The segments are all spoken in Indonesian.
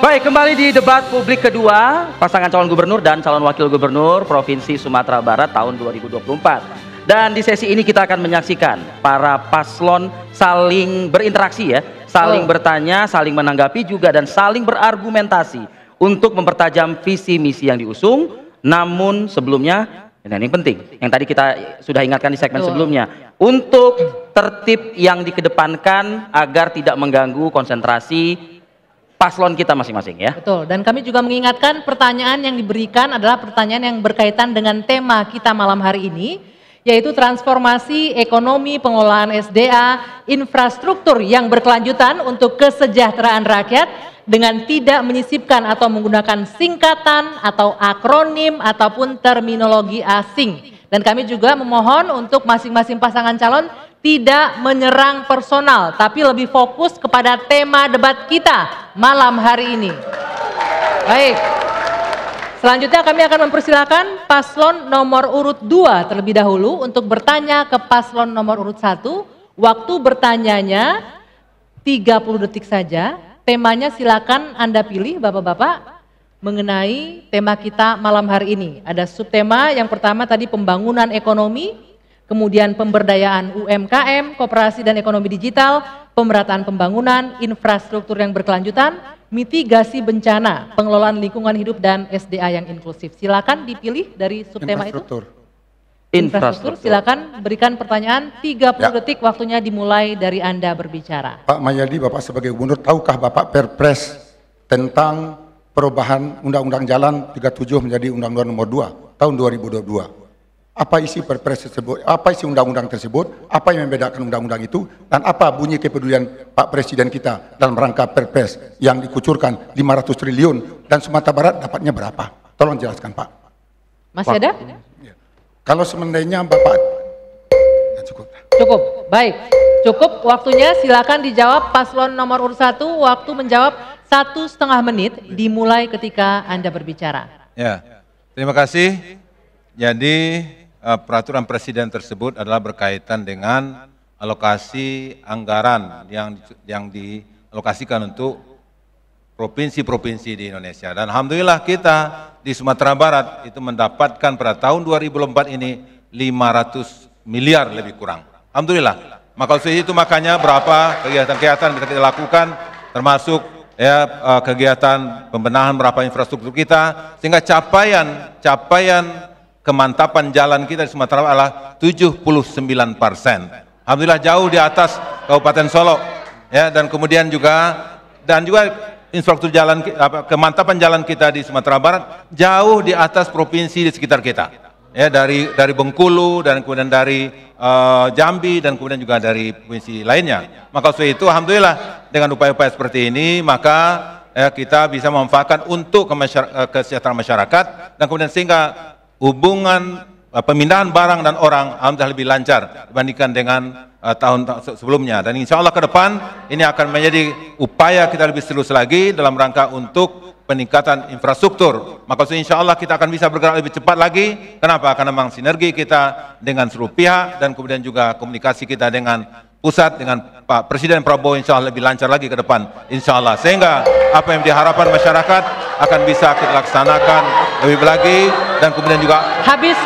Baik, kembali di debat publik kedua pasangan calon gubernur dan calon wakil gubernur Provinsi Sumatera Barat tahun 2024. Dan di sesi ini kita akan menyaksikan para paslon saling berinteraksi ya, saling bertanya, saling menanggapi juga dan saling berargumentasi untuk mempertajam visi misi yang diusung. Namun sebelumnya, dan yang penting, yang tadi kita sudah ingatkan di segmen sebelumnya, untuk tertib yang dikedepankan agar tidak mengganggu konsentrasi paslon kita masing-masing ya. Betul, dan kami juga mengingatkan pertanyaan yang diberikan adalah pertanyaan yang berkaitan dengan tema kita malam hari ini, yaitu transformasi ekonomi, pengelolaan SDA, infrastruktur yang berkelanjutan untuk kesejahteraan rakyat dengan tidak menyisipkan atau menggunakan singkatan atau akronim ataupun terminologi asing. Dan kami juga memohon untuk masing-masing pasangan calon tidak menyerang personal, tapi lebih fokus kepada tema debat kita malam hari ini. Baik, selanjutnya kami akan mempersilakan paslon nomor urut 2 terlebih dahulu untuk bertanya ke paslon nomor urut 1. Waktu bertanyanya 30 detik saja. Temanya silakan Anda pilih Bapak-bapak mengenai tema kita malam hari ini. Ada subtema yang pertama tadi pembangunan ekonomi, kemudian pemberdayaan UMKM, koperasi dan ekonomi digital, pemerataan pembangunan, infrastruktur yang berkelanjutan, mitigasi bencana, pengelolaan lingkungan hidup dan SDA yang inklusif. Silakan dipilih dari subtema itu. Infrastruktur. Silakan berikan pertanyaan 30 detik, waktunya dimulai dari Anda berbicara. Pak Mayadi, Bapak sebagai gubernur, tahukah Bapak Perpres tentang perubahan Undang-Undang Jalan 37 menjadi Undang-Undang Nomor 2 tahun 2022? Apa isi Perpres tersebut? Apa isi undang-undang tersebut? Apa yang membedakan undang-undang itu? Dan apa bunyi kepedulian Pak Presiden kita dalam rangka Perpres yang dikucurkan 500 triliun dan Sumatera Barat dapatnya berapa? Tolong jelaskan Pak. Masih ada? Kalau seandainya Bapak cukup. Cukup, baik. Cukup waktunya, silakan dijawab paslon nomor urut 1. Waktu menjawab 1,5 menit dimulai ketika Anda berbicara. Ya, terima kasih. Jadi peraturan presiden tersebut adalah berkaitan dengan alokasi anggaran yang dialokasikan untuk provinsi-provinsi di Indonesia. Dan alhamdulillah kita di Sumatera Barat itu mendapatkan pada tahun 2004 ini 500 miliar lebih kurang. Alhamdulillah. Maka itu makanya berapa kegiatan-kegiatan bisa kita lakukan, termasuk ya kegiatan pembenahan berapa infrastruktur kita, sehingga capaian kemantapan jalan kita di Sumatera adalah 79%. Alhamdulillah jauh di atas Kabupaten Solok, ya, dan kemudian juga infrastruktur jalan, kemantapan jalan kita di Sumatera Barat jauh di atas provinsi di sekitar kita, ya, dari Bengkulu dan kemudian dari Jambi dan kemudian juga dari provinsi lainnya. Maka sesuai itu alhamdulillah dengan upaya-upaya seperti ini maka ya, kita bisa memanfaatkan untuk kesejahteraan masyarakat dan kemudian sehingga hubungan pemindahan barang dan orang alhamdulillah lebih lancar dibandingkan dengan tahun sebelumnya. Dan insya Allah ke depan ini akan menjadi upaya kita lebih serius lagi dalam rangka untuk peningkatan infrastruktur. Maka insya Allah kita akan bisa bergerak lebih cepat lagi. Kenapa? Karena memang sinergi kita dengan seluruh pihak dan kemudian juga komunikasi kita dengan pusat dengan Pak Presiden Prabowo insya Allah lebih lancar lagi ke depan insya Allah. Sehingga apa yang diharapkan masyarakat akan bisa kita laksanakan lebih lagi dan kemudian juga habis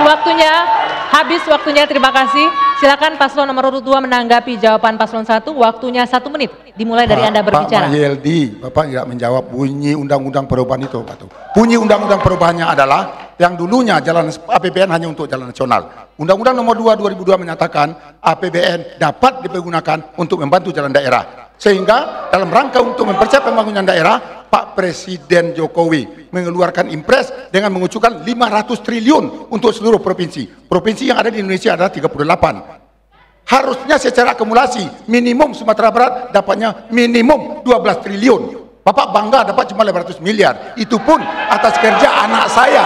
waktunya, terima kasih. Silakan paslon nomor urut 2 menanggapi jawaban paslon 1, waktunya 1 menit dimulai dari Anda berbicara. Pak Mayeldi, Bapak tidak menjawab bunyi undang-undang perubahan itu, Pak. Bunyi undang-undang perubahannya adalah yang dulunya jalan APBN hanya untuk jalan nasional. Undang-undang nomor 2 2002 menyatakan APBN dapat dipergunakan untuk membantu jalan daerah. Sehingga dalam rangka untuk mempercepat pembangunan daerah, Pak Presiden Jokowi mengeluarkan impres dengan mengucurkan 500 triliun untuk seluruh provinsi. Provinsi yang ada di Indonesia adalah 38. Harusnya secara akumulasi minimum Sumatera Barat dapatnya minimum 12 triliun. Bapak bangga dapat cuma 500 miliar. Itu pun atas kerja anak saya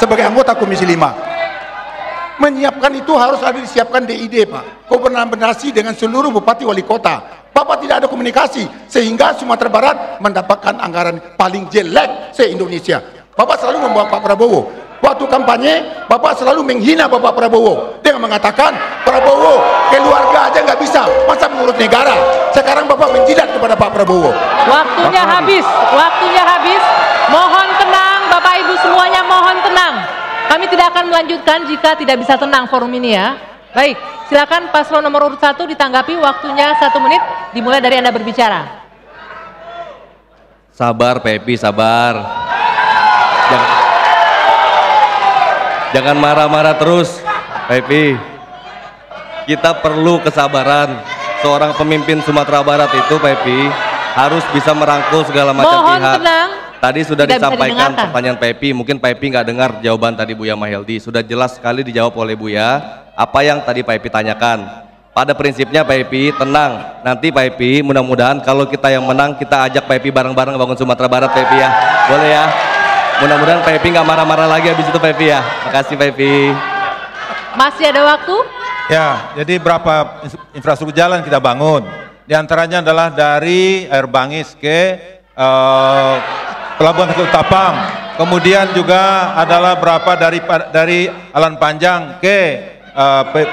sebagai anggota Komisi 5. Menyiapkan itu harus ada disiapkan DID, Pak. Koordinasi dengan seluruh bupati wali kota. Bapak tidak ada komunikasi sehingga Sumatera Barat mendapatkan anggaran paling jelek se-Indonesia. Bapak selalu membawa Pak Prabowo. Waktu kampanye, Bapak selalu menghina Bapak Prabowo dengan mengatakan Prabowo keluarga aja nggak bisa, masa mengurus negara. Sekarang Bapak menjilat kepada Pak Prabowo. Waktunya habis, waktunya habis. Kami tidak akan melanjutkan jika tidak bisa tenang forum ini ya. Baik, silakan paslon nomor urut 1 ditanggapi, waktunya 1 menit, dimulai dari Anda berbicara. Sabar Pepi, sabar. Jangan marah-marah terus, Pepi. Kita perlu kesabaran. Seorang pemimpin Sumatera Barat itu, Pepi, harus bisa merangkul segala macam Mohon pihak. tenang. Tadi sudah Tidak bisa disampaikan didengarkan. pertanyaan Pepi, mungkin Pepi nggak dengar jawaban tadi Buya Mahyeldi. Sudah jelas sekali dijawab oleh Buya apa yang tadi Pepi tanyakan. Pada prinsipnya Pepi tenang. Nanti Pepi mudah-mudahan kalau kita yang menang, kita ajak Pepi bareng-bareng bangun Sumatera Barat, Pepi ya. Boleh ya? Mudah-mudahan Pepi nggak marah-marah lagi habis itu, Pepi ya. Makasih Pepi. Masih ada waktu? Ya, jadi berapa infrastruktur jalan kita bangun? Di antaranya adalah dari Air Bangis ke Pelabuhan Kecil Tapang. Kemudian juga adalah berapa dari Alan Panjang ke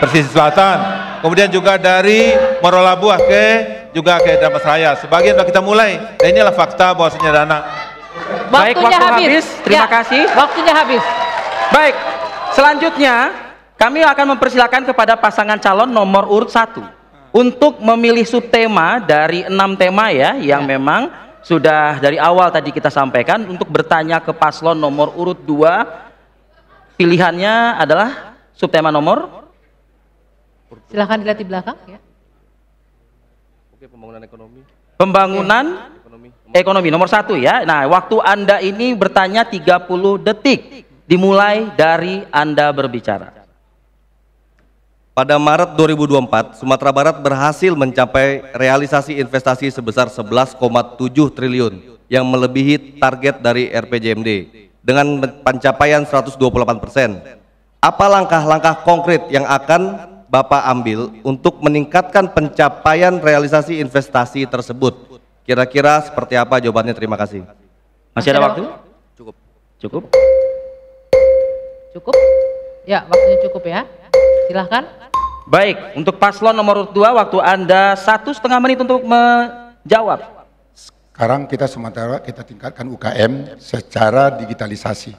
Pesisir Selatan. Kemudian juga dari Morolabuah juga ke Damastraya. Sebagian sudah kita mulai. Dan inilah fakta bahwasanya dana. Baik, Waktunya waktu habis. Terima kasih. Waktunya habis. Baik, selanjutnya kami akan mempersilakan kepada pasangan calon nomor urut 1 untuk memilih subtema dari 6 tema ya, yang memang sudah dari awal tadi kita sampaikan untuk bertanya ke paslon nomor urut 2. Pilihannya adalah subtema nomor. Silahkan dilihat di belakang ya. Oke, pembangunan ekonomi. Pembangunan ekonomi nomor 1 ya. Nah, waktu Anda ini bertanya 30 detik. Dimulai dari Anda berbicara. Pada Maret 2024, Sumatera Barat berhasil mencapai realisasi investasi sebesar 11,7 triliun yang melebihi target dari RPJMD dengan pencapaian 128%. Apa langkah-langkah konkret yang akan Bapak ambil untuk meningkatkan pencapaian realisasi investasi tersebut? Kira-kira seperti apa jawabannya? Terima kasih. Masih ada waktu? Cukup. Cukup. Cukup? Ya, waktunya cukup ya. Silahkan. Baik, untuk paslon nomor urut 2 waktu Anda 1,5 menit untuk menjawab. Sekarang kita sementara kita tingkatkan UKM secara digitalisasi.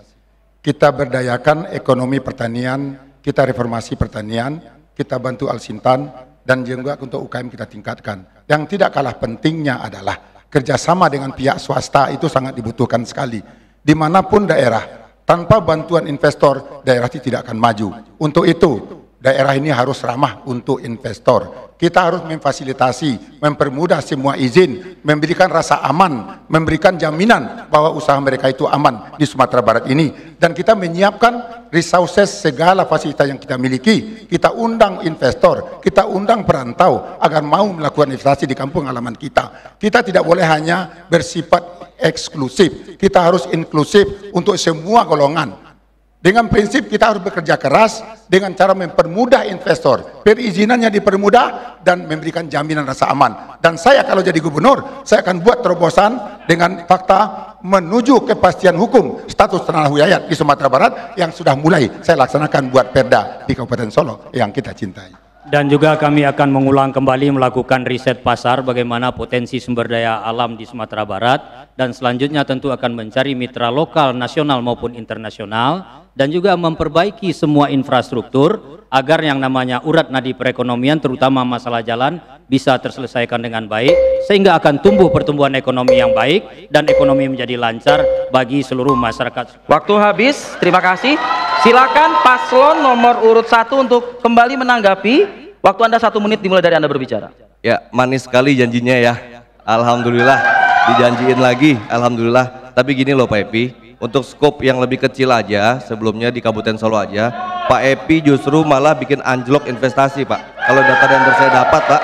Kita berdayakan ekonomi pertanian, kita reformasi pertanian, kita bantu Alsintan, dan juga untuk UKM kita tingkatkan. Yang tidak kalah pentingnya adalah kerjasama dengan pihak swasta itu sangat dibutuhkan sekali. Dimanapun daerah, tanpa bantuan investor, daerah itu tidak akan maju. Untuk itu, daerah ini harus ramah untuk investor. Kita harus memfasilitasi, mempermudah semua izin, memberikan rasa aman, memberikan jaminan bahwa usaha mereka itu aman di Sumatera Barat ini. Dan kita menyiapkan resources, segala fasilitas yang kita miliki. Kita undang investor, kita undang perantau agar mau melakukan investasi di kampung halaman kita. Kita tidak boleh hanya bersifat eksklusif, kita harus inklusif untuk semua golongan. Dengan prinsip kita harus bekerja keras dengan cara mempermudah investor, perizinannya dipermudah dan memberikan jaminan rasa aman. Dan saya kalau jadi gubernur, saya akan buat terobosan dengan fakta menuju kepastian hukum status tanah wilayah di Sumatera Barat yang sudah mulai saya laksanakan buat Perda di Kabupaten Solo yang kita cintai. Dan juga kami akan mengulang kembali melakukan riset pasar bagaimana potensi sumber daya alam di Sumatera Barat, dan selanjutnya tentu akan mencari mitra lokal, nasional maupun internasional, dan juga memperbaiki semua infrastruktur agar yang namanya urat nadi perekonomian terutama masalah jalan bisa terselesaikan dengan baik, sehingga akan tumbuh pertumbuhan ekonomi yang baik dan ekonomi menjadi lancar bagi seluruh masyarakat. Waktu habis, terima kasih. Silakan paslon nomor urut 1 untuk kembali menanggapi. Waktu Anda 1 menit dimulai dari Anda berbicara. Ya, manis sekali janjinya ya. Alhamdulillah, dijanjiin lagi, alhamdulillah. Tapi gini loh Pak Epi, untuk skop yang lebih kecil aja, sebelumnya di Kabupaten Solo aja, Pak Epi justru malah bikin anjlok investasi Pak. Kalau data yang saya dapat Pak,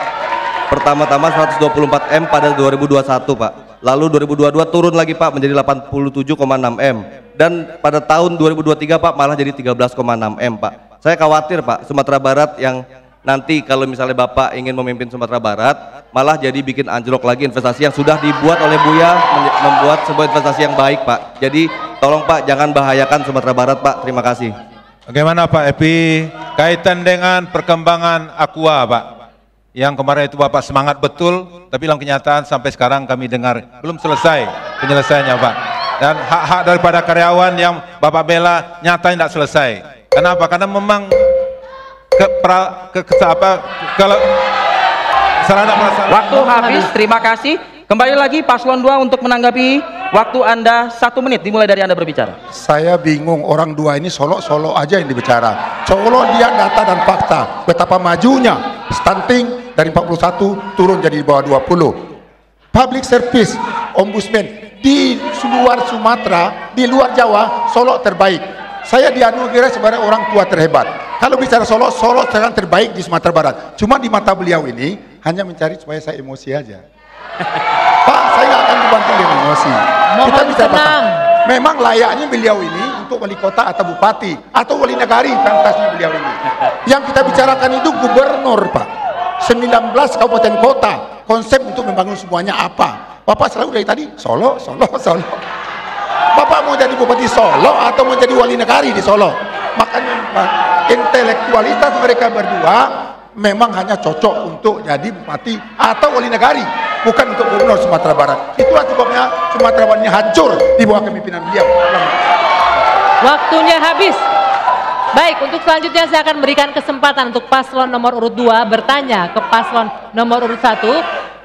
pertama-tama 124 M pada 2021 Pak. Lalu 2022 turun lagi Pak menjadi 87,6 M. Dan pada tahun 2023 Pak malah jadi 13,6 M Pak. Saya khawatir Pak, Sumatera Barat yang nanti kalau misalnya Bapak ingin memimpin Sumatera Barat malah jadi bikin anjlok lagi investasi yang sudah dibuat oleh Buya, membuat sebuah investasi yang baik Pak. Jadi tolong Pak jangan bahayakan Sumatera Barat Pak. Terima kasih. Bagaimana Pak Epi kaitan dengan perkembangan Aqua Pak? Yang kemarin itu Bapak semangat betul, tapi dalam kenyataan sampai sekarang kami dengar belum selesai penyelesaiannya Pak. Dan hak-hak daripada karyawan yang Bapak bela nyatanya tidak selesai. Kenapa? Karena memang waktu habis. Terima kasih. Kembali lagi paslon 2 untuk menanggapi. Waktu Anda 1 menit dimulai dari Anda berbicara. Saya bingung, orang dua ini solok-solok aja yang dibicara. Colok dia data dan fakta. Betapa majunya stunting dari 41 turun jadi di bawah 20. Public service, ombudsman di luar Sumatera, di luar Jawa, Solok terbaik. Saya dianugerah sebagai orang tua terhebat. Kalau bicara Solok, Solok sekarang terbaik di Sumatera Barat. Cuma di mata beliau ini hanya mencari supaya saya emosi aja. Pak, saya nggak akan dibantu dengan emosi. Kita bicara Batak. Memang layaknya beliau ini untuk wali kota atau bupati atau wali negari, fantasnya beliau ini. Yang kita bicarakan itu gubernur, Pak. 19 kabupaten kota. Konsep untuk membangun semuanya apa? Bapak selalu dari tadi Solo, Solo, Solo. Bapak mau jadi bupati Solo atau mau jadi wali negari di Solo? Makanya intelektualitas mereka berdua memang hanya cocok untuk jadi bupati atau wali negari, bukan untuk gubernur Sumatera Barat. Itulah sebabnya Sumatera Barat ini hancur di bawah kepemimpinan beliau. Waktunya habis. Baik, untuk selanjutnya saya akan berikan kesempatan untuk paslon nomor urut 2 bertanya ke paslon nomor urut 1.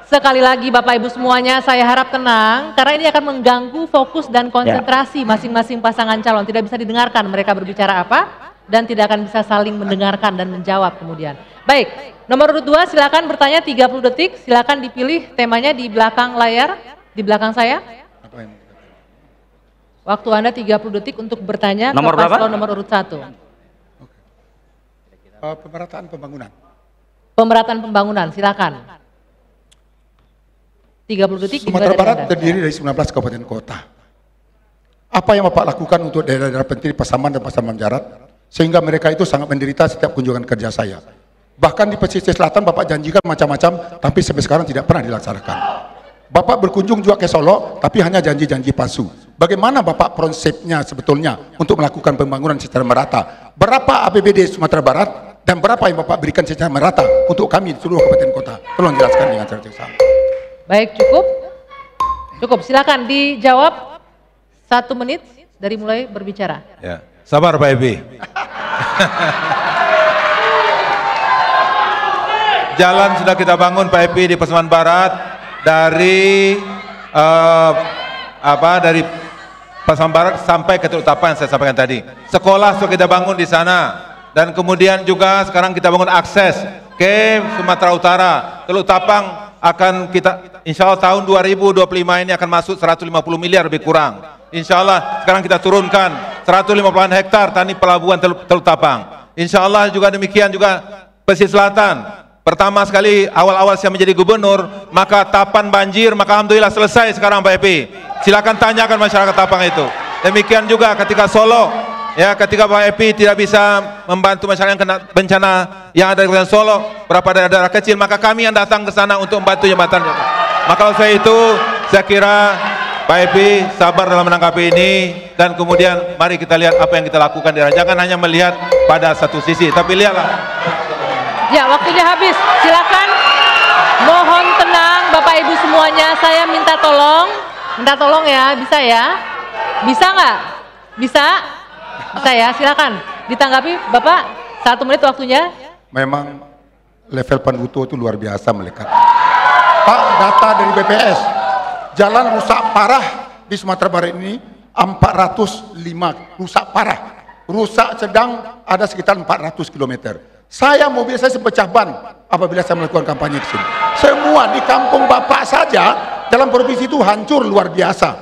Sekali lagi Bapak Ibu semuanya, saya harap tenang karena ini akan mengganggu fokus dan konsentrasi masing-masing pasangan calon. Tidak bisa didengarkan mereka berbicara apa dan tidak akan bisa saling mendengarkan dan menjawab kemudian. Baik, nomor urut 2 silakan bertanya 30 detik, silakan dipilih temanya di belakang layar, di belakang saya. Waktu Anda 30 detik untuk bertanya nomor ke paslon berapa? nomor urut 1. Pemerataan pembangunan. Pemerataan pembangunan, silakan. 30 detik. Sumatera Barat terdiri dari 19 kabupaten kota. Apa yang Bapak lakukan untuk daerah-daerah penting Pasaman dan Pasaman Barat sehingga mereka itu sangat menderita setiap kunjungan kerja saya. Bahkan di pesisir selatan Bapak janjikan macam-macam, tapi sampai sekarang tidak pernah dilaksanakan. Bapak berkunjung juga ke Solo, tapi hanya janji-janji palsu. Bagaimana Bapak konsepnya sebetulnya untuk melakukan pembangunan secara merata? Berapa APBD Sumatera Barat dan berapa yang Bapak berikan secara merata untuk kami di seluruh kabupaten kota? Tolong jelaskan dengan cara yang sama. Baik, cukup. Cukup, silakan dijawab 1 menit dari mulai berbicara. Ya, sabar Pak Ebi. Jalan sudah kita bangun Pak Ebi di Pasaman Barat dari dari Pasaman Barat sampai ke Teluk Tapang yang saya sampaikan tadi. Sekolah sudah kita bangun di sana dan kemudian juga sekarang kita bangun akses ke Sumatera Utara. Teluk Tapang akan kita insya Allah tahun 2025 ini akan masuk 150 miliar lebih kurang. Insya Allah sekarang kita turunkan 150 hektar tani pelabuhan Teluk Tapang. Insya Allah juga demikian juga pesisir selatan. Pertama sekali awal-awal saya menjadi gubernur, maka tapan banjir, maka alhamdulillah selesai sekarang Pak Epi. Silakan tanyakan masyarakat Tapang itu. Demikian juga ketika Solo, ya ketika Pak Epi tidak bisa membantu masyarakat yang kena bencana yang ada di Kabupaten Solo, berapa daerah-daerah kecil, maka kami yang datang ke sana untuk membantu jembatan. Maka oleh itu saya kira Pak Epi sabar dalam menanggapi ini dan kemudian mari kita lihat apa yang kita lakukan di daerah. Jangan hanya melihat pada satu sisi, tapi lihatlah. Ya, waktunya habis. Silakan. Mohon tenang Bapak Ibu semuanya. Saya minta tolong ya, bisa ya? Bisa nggak? Bisa? Bisa ya, silakan. Ditanggapi Bapak, 1 menit waktunya. Memang level Panbuto itu luar biasa melekat. Pak, data dari BPS, jalan rusak parah di Sumatera Barat ini 405 rusak parah. Rusak sedang ada sekitar 400 km. Saya mobil saya sepecah ban apabila saya melakukan kampanye di sini. Semua di kampung Bapak saja dalam provinsi itu hancur luar biasa.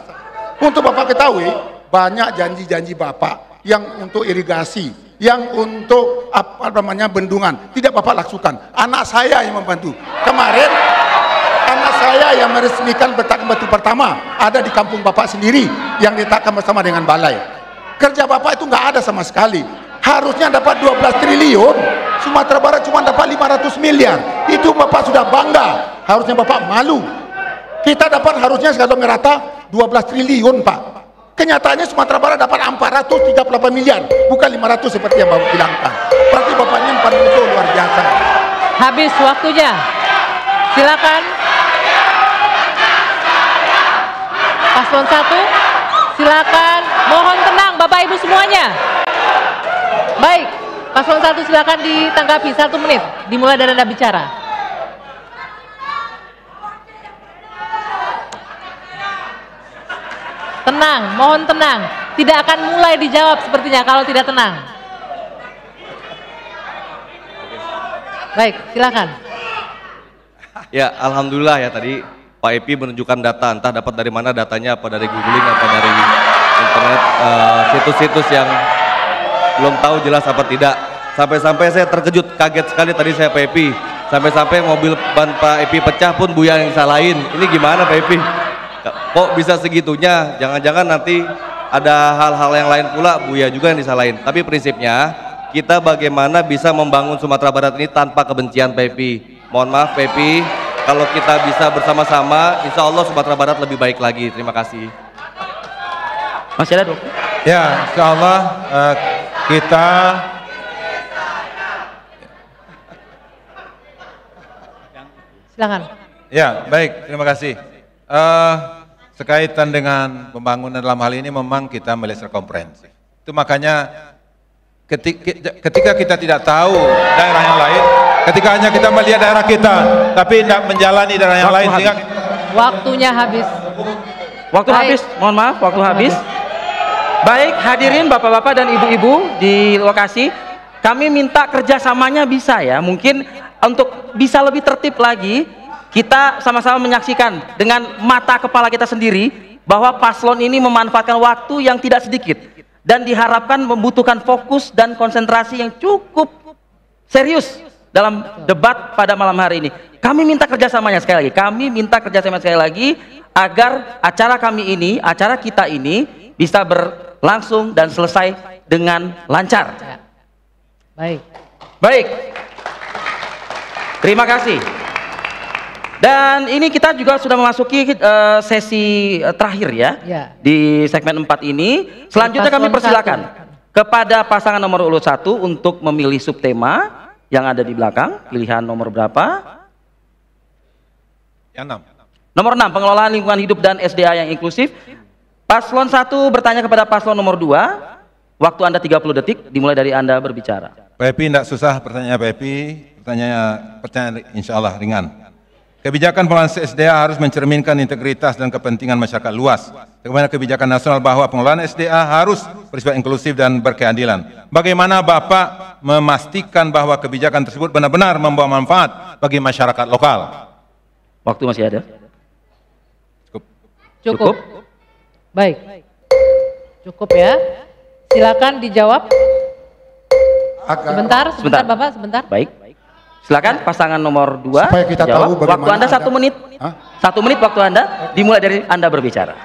Untuk Bapak ketahui, banyak janji-janji Bapak yang untuk irigasi, yang untuk bendungan, tidak Bapak lakukan. Anak saya yang membantu. Kemarin anak saya yang meresmikan betakan batu pertama ada di kampung Bapak sendiri yang diletakkan bersama dengan balai. Kerja Bapak itu nggak ada sama sekali. Harusnya dapat 12 triliun, Sumatera Barat cuma dapat 500 miliar. Itu Bapak sudah bangga, harusnya Bapak malu. Kita dapat harusnya sekali merata 12 triliun Pak. Kenyataannya Sumatera Barat dapat 438 miliar, bukan 500 seperti yang Bapak bilangkan. Berarti Bapaknya 40 luar biasa. Habis waktunya. Silakan. Paslon 1, silakan. Silakan, mohon tenang Bapak Ibu semuanya. Baik, paslon 1 silakan ditanggapi 1 menit, dimulai dari Anda bicara. Tenang, mohon tenang. Tidak akan mulai dijawab sepertinya kalau tidak tenang. Baik, silakan. Ya, alhamdulillah ya tadi Pak Epi menunjukkan data, entah dapat dari mana datanya, apa dari googling, apa dari internet, situs-situs yang belum tahu jelas apa tidak. Sampai-sampai saya terkejut, kaget sekali tadi saya Pak Epi. Sampai-sampai mobil ban Pak Epi pecah pun Buya yang salahin. Ini gimana Pak Epi? Kok bisa segitunya? Jangan-jangan nanti ada hal-hal yang lain pula Buya juga yang disalahin. Tapi prinsipnya kita bagaimana bisa membangun Sumatera Barat ini tanpa kebencian Pak Epi. Mohon maaf Pak Epi, kalau kita bisa bersama-sama, insya Allah Sumatera Barat lebih baik lagi. Terima kasih. Masih ada, Dok? Ya, insya Allah kita Silakan. ya baik, terima kasih. Sekaitan dengan pembangunan dalam hal ini memang kita melihat secara komprehensif. Itu makanya ketika kita tidak tahu daerah yang lain, ketika hanya kita melihat daerah kita, tapi tidak menjalani daerah yang lain, sehingga Waktunya habis. Waktu habis, mohon maaf, waktu habis. Baik, hadirin bapak-bapak dan ibu-ibu di lokasi, kami minta kerjasamanya bisa ya, mungkin untuk bisa lebih tertib lagi, kita sama-sama menyaksikan dengan mata kepala kita sendiri, bahwa paslon ini memanfaatkan waktu yang tidak sedikit, dan diharapkan membutuhkan fokus dan konsentrasi yang cukup serius dalam debat pada malam hari ini. Kami minta kerjasamanya sekali lagi, kami minta kerjasama sekali lagi, agar acara kami ini, acara kita ini bisa berlangsung dan selesai dengan lancar. Baik. Baik, terima kasih. Dan ini kita juga sudah memasuki sesi terakhir ya, di segmen 4 ini. Selanjutnya kami persilakan kepada pasangan nomor urut 1 untuk memilih subtema yang ada di belakang. Pilihan nomor berapa? yang 6. Nomor 6, pengelolaan lingkungan hidup dan SDA yang inklusif. Paslon 1 bertanya kepada paslon nomor 2. Waktu Anda 30 detik, dimulai dari Anda berbicara. Pak Epi tidak susah pertanyaan Pak Epi, pertanyaan insya Allah ringan. Kebijakan pengelolaan SDA harus mencerminkan integritas dan kepentingan masyarakat luas. Bagaimana kebijakan nasional bahwa pengelolaan SDA harus bersifat inklusif dan berkeadilan. Bagaimana Bapak memastikan bahwa kebijakan tersebut benar-benar membawa manfaat bagi masyarakat lokal? Waktu masih ada. Cukup. Baik. Cukup ya. Silakan dijawab. Sebentar Bapak, sebentar. Baik. Silakan pasangan nomor 2. Supaya kita tahu bagaimana waktu Anda 1 menit. 1 menit waktu Anda, dimulai dari Anda berbicara.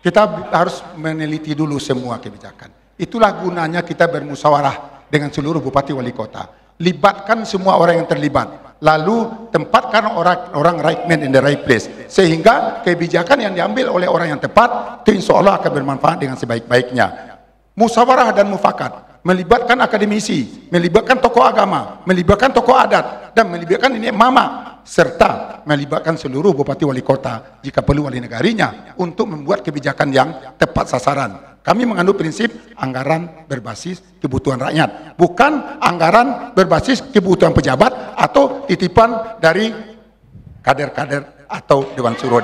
Kita harus meneliti dulu semua kebijakan. Itulah gunanya kita bermusyawarah dengan seluruh bupati wali kota. Libatkan semua orang yang terlibat. Lalu tempatkan orang right man in the right place, sehingga kebijakan yang diambil oleh orang yang tepat itu insya Allah akan bermanfaat dengan sebaik-baiknya. Musyawarah dan mufakat melibatkan akademisi, melibatkan tokoh agama, melibatkan tokoh adat, dan melibatkan ini mama, serta melibatkan seluruh bupati wali kota jika perlu wali negarinya untuk membuat kebijakan yang tepat sasaran. Kami mengandung prinsip anggaran berbasis kebutuhan rakyat, bukan anggaran berbasis kebutuhan pejabat atau titipan dari kader-kader atau dewan suruh.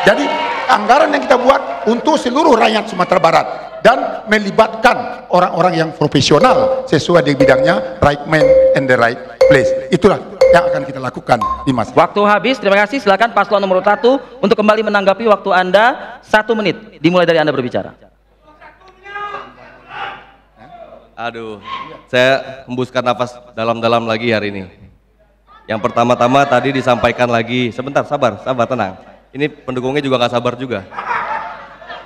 Jadi anggaran yang kita buat untuk seluruh rakyat Sumatera Barat dan melibatkan orang-orang yang profesional sesuai di bidangnya, right man in the right place. Itulah yang akan kita lakukan di masa. Waktu habis, terima kasih. Silakan paslon nomor 1 untuk kembali menanggapi. Waktu Anda 1 menit, dimulai dari Anda berbicara. Aduh, saya hembuskan nafas dalam-dalam lagi hari ini. Yang pertama-tama tadi disampaikan lagi, sebentar, sabar, tenang. Ini pendukungnya juga nggak sabar juga.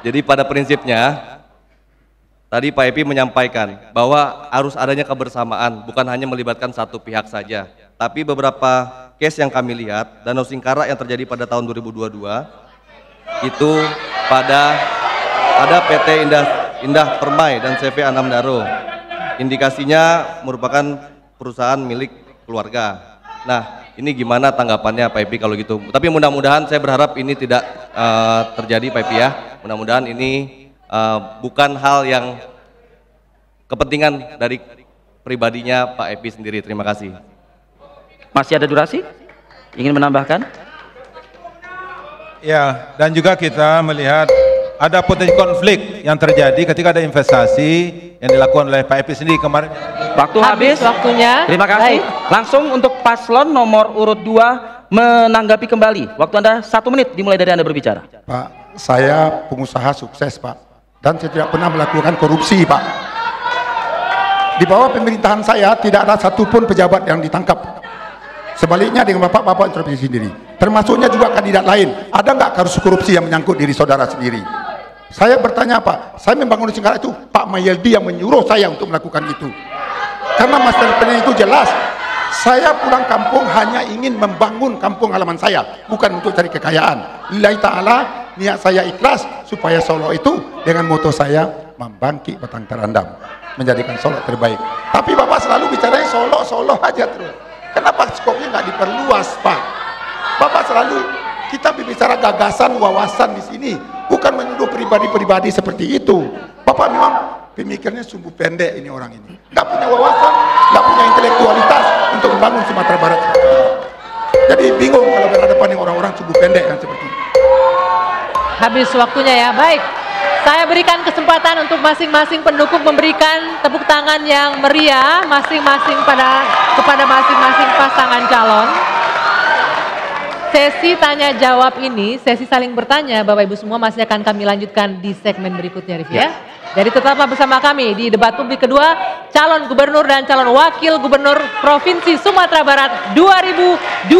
Jadi pada prinsipnya, tadi Pak Epi menyampaikan bahwa harus adanya kebersamaan, bukan hanya melibatkan satu pihak saja. Tapi beberapa case yang kami lihat, Danau Singkarak yang terjadi pada tahun 2022, itu pada ada PT Indah Permai dan CV Anam Daro. Indikasinya merupakan perusahaan milik keluarga. Nah, ini gimana tanggapannya Pak Epi kalau gitu? Tapi mudah-mudahan saya berharap ini tidak terjadi Pak Epi ya. Mudah-mudahan ini bukan hal yang kepentingan dari pribadinya Pak Epi sendiri. Terima kasih. Masih ada durasi? Ingin menambahkan? Ya, dan juga kita melihat ada potensi konflik yang terjadi ketika ada investasi yang dilakukan oleh Pak Epi sendiri kemarin. Waktu habis. Waktunya. Terima kasih. Baik. Langsung untuk paslon nomor urut 2 menanggapi kembali. Waktu Anda 1 menit dimulai dari Anda berbicara. Pak, saya pengusaha sukses, Pak. Dan saya tidak pernah melakukan korupsi, Pak. Di bawah pemerintahan saya tidak ada satupun pejabat yang ditangkap. Sebaliknya dengan bapak-bapak intervensi sendiri. Termasuknya juga kandidat lain. Ada nggak kasus korupsi yang menyangkut diri saudara sendiri? Saya bertanya, Pak, saya membangun Singkara itu, Pak Mayeldi yang menyuruh saya untuk melakukan itu. Karena master plan itu jelas. Saya pulang kampung hanya ingin membangun kampung halaman saya, bukan untuk cari kekayaan. Lillahi ta'ala, niat saya ikhlas supaya Solo itu dengan moto saya membangkit batang terandam, menjadikan Solo terbaik. Tapi Bapak selalu bicaranya Solo, Solo aja terus. Kenapa skopnya nggak diperluas, Pak? Bapak selalu, kita berbicara gagasan, wawasan di sini, bukan menuduh pribadi-pribadi seperti itu. Bapak memang pemikirannya sungguh pendek ini orang ini. Nggak punya wawasan, nggak punya intelektualitas untuk membangun Sumatera Barat. Jadi bingung kalau berhadapan dengan orang-orang sungguh pendek yang seperti ini. Habis waktunya ya. Baik. Saya berikan kesempatan untuk masing-masing pendukung memberikan tepuk tangan yang meriah masing-masing kepada masing-masing pasangan calon. Sesi tanya jawab ini, sesi saling bertanya, Bapak Ibu semua masih akan kami lanjutkan di segmen berikutnya, Rif, ya. Jadi tetaplah bersama kami di debat publik kedua, calon gubernur dan calon wakil gubernur Provinsi Sumatera Barat 2024.